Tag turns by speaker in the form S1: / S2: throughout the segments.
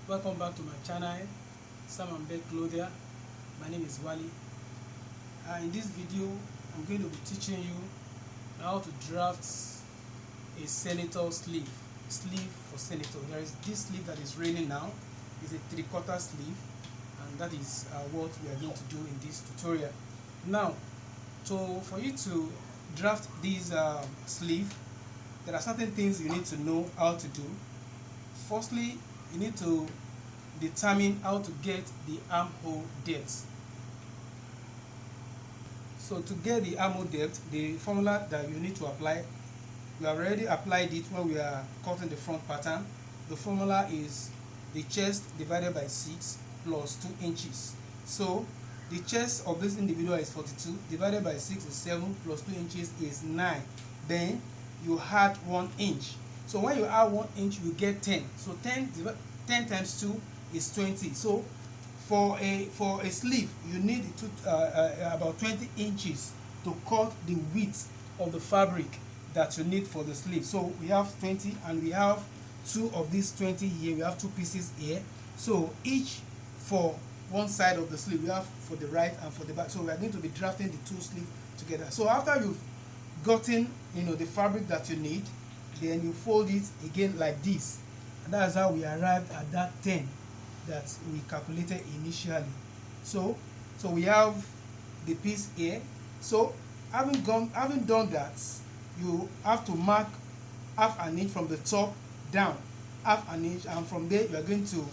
S1: Welcome back to my channel, Sam&Beth Clothier. My name is Wally. In this video, I'm going to be teaching you how to draft a senator sleeve. A sleeve for senator. There is this sleeve that is raining now. It's a 3/4 sleeve, and that is what we are going to do in this tutorial. Now, for you to draft this sleeve, there are certain things you need to know how to do. Firstly, you need to determine how to get the armhole depth. So to get the armhole depth, the formula that you need to apply, we have already applied it when we are cutting the front pattern. The formula is the chest divided by 6 plus 2 inches. So the chest of this individual is 42, divided by 6 is 7, plus 2 inches is 9. Then you add 1 inch. So when you add 1 inch, you get 10. So 10 times 2 is 20. So for a sleeve, you need about 20 inches to cut the width of the fabric that you need for the sleeve. So we have 20, and we have 2 of these 20 here. We have 2 pieces here. So each for one side of the sleeve, we have for the right and for the back. So we are going to be drafting the 2 sleeves together. So after you've gotten the fabric that you need, then you fold it again like this, and that's how we arrived at that 10 that we calculated initially. So we have the piece here. So having done that, you have to mark half an inch from the top down, half an inch, and from there you are going to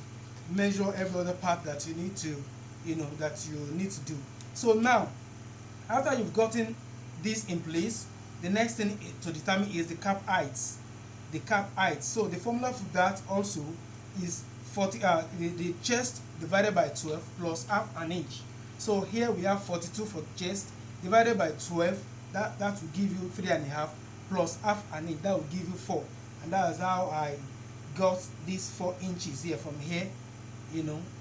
S1: measure every other part that you need to do. So now, after you've gotten this in place, the next thing to determine is the cap height. The cap height. So the formula for that also is the chest divided by 12 plus half an inch. So here we have 42 for chest divided by 12. That will give you 3.5 plus half an inch. That will give you 4. And that is how I got these 4 inches here from here.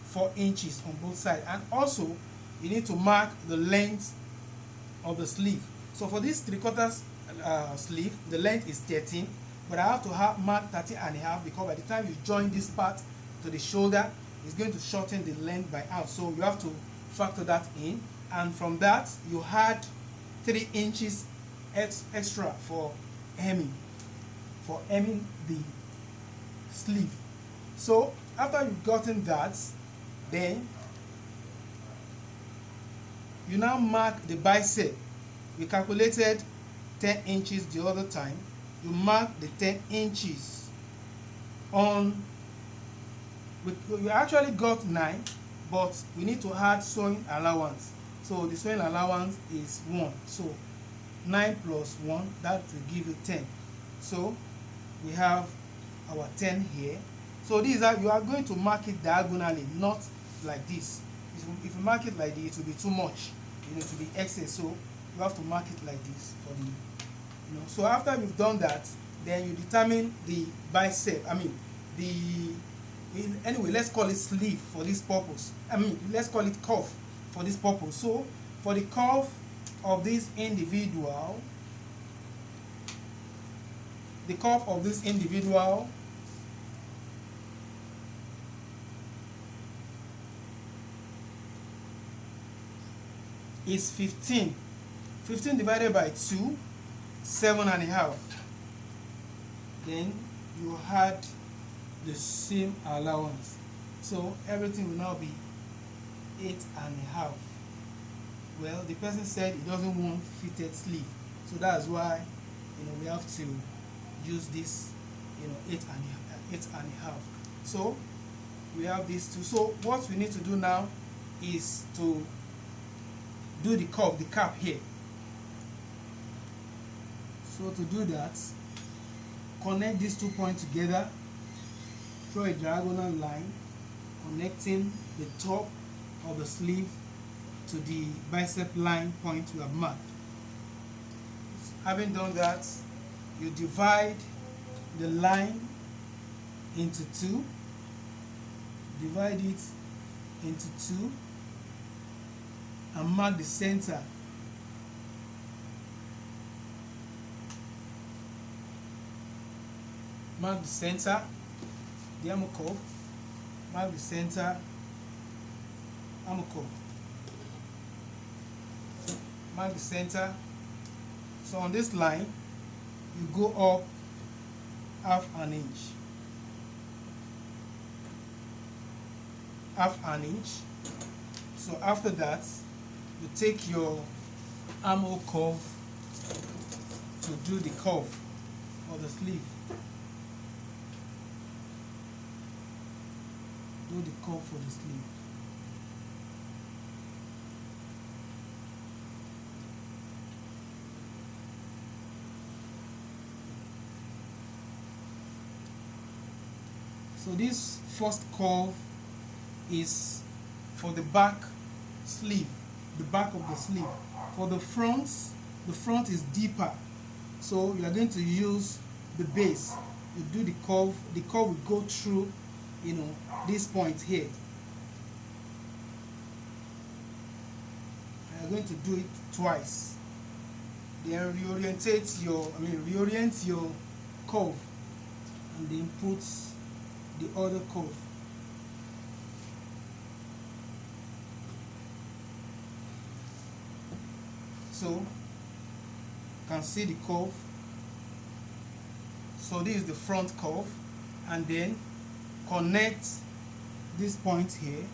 S1: 4 inches on both sides. And also you need to mark the length of the sleeve. So for this 3/4 sleeve, the length is 13, but I have to mark 13.5 because by the time you join this part to the shoulder, it's going to shorten the length by half. So you have to factor that in, and from that you add 3 inches extra for hemming the sleeve. So after you've gotten that, then you now mark the bicep. We calculated 10 inches the other time. You mark the 10 inches on. We actually got 9, but we need to add sewing allowance. So the sewing allowance is 1. So 9 plus 1, that will give you 10. So we have our 10 here. So this is how you are going to mark it diagonally, not like this. If you mark it like this, it will be too much. It will be excess. So you have to mark it like this for the So after you've done that, then you determine the bicep. Anyway, let's call it sleeve for this purpose. Let's call it cuff for this purpose. So for the cuff of this individual, is 15. 15 divided by 2, 7.5. Then you add the same allowance. So everything will now be 8.5. Well, the person said he doesn't want fitted sleeve, so that's why we have to use this 8.5. So we have these two. So what we need to do now is to do the curve, the cap here. So to do that, connect these 2 points together, draw a diagonal line connecting the top of the sleeve to the bicep line point we have marked. Having done that, you divide the line into 2, divide it into 2, and mark the center. Mark the center, the armor curve, mark the center armhole curve, mark the center. So on this line you go up half an inch, so after that you take your armhole curve to do the curve or the sleeve. Do the curve for the sleeve. So this first curve is for the back sleeve, the back of the sleeve. For the front is deeper, so you are going to use the base. You do the curve will go through, you know, this point here. You are going to do it twice. Then reorient your curve, and then put the other curve. So you can see the curve. So this is the front curve, and then connect this point here.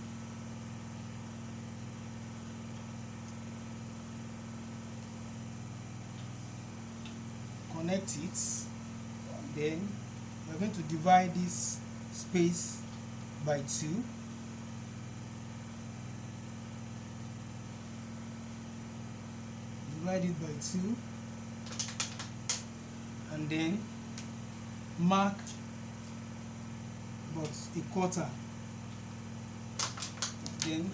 S1: Connect it. Then we're going to divide this space by 2. Divide it by 2, and then mark about a quarter. Then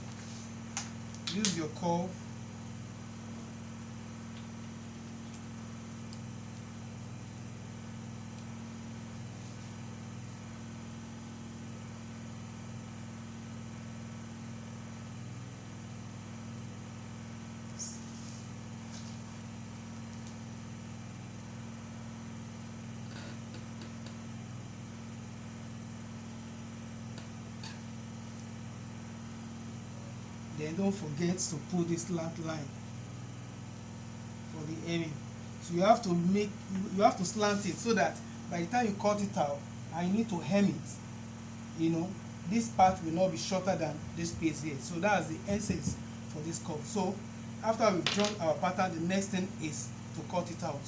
S1: use your curve then don't forget to put this slant line for the hemming. So you have to slant it so that by the time you cut it out and you need to hem it, you know, this part will not be shorter than this space here. So that's the essence for this curve. So after we've drawn our pattern, the next thing is to cut it out.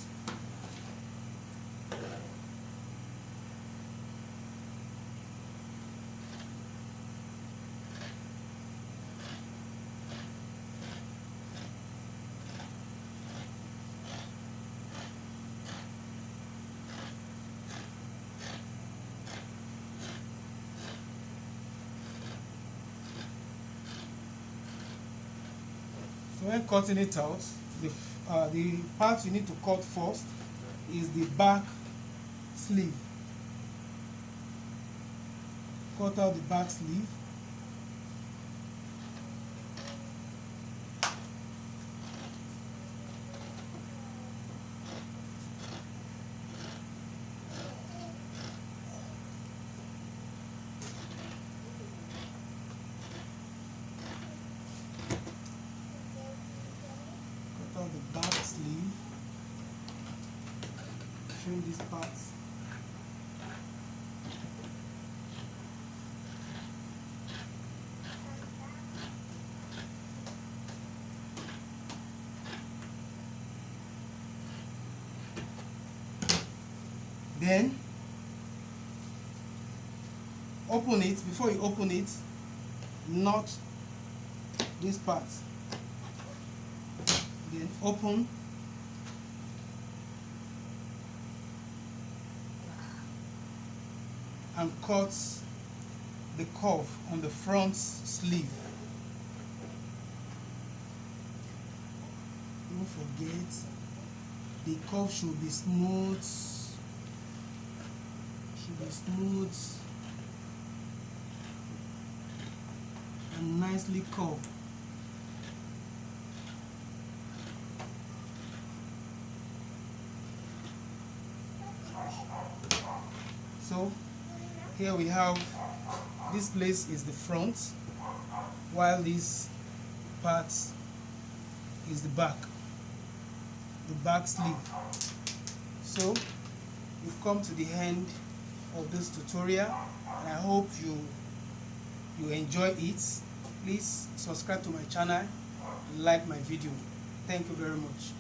S1: So when cutting it out, the part you need to cut first is the back sleeve. Cut out the back sleeve. The back sleeve, trim these parts. Then open it. Before you open it, notch this part. Then open and cut the curve on the front sleeve. Don't forget, the curve should be smooth. And nicely curved. So here we have this place is the front, while this part is the back sleeve. So we've come to the end of this tutorial, and I hope you enjoy it. Please subscribe to my channel and like my video. Thank you very much.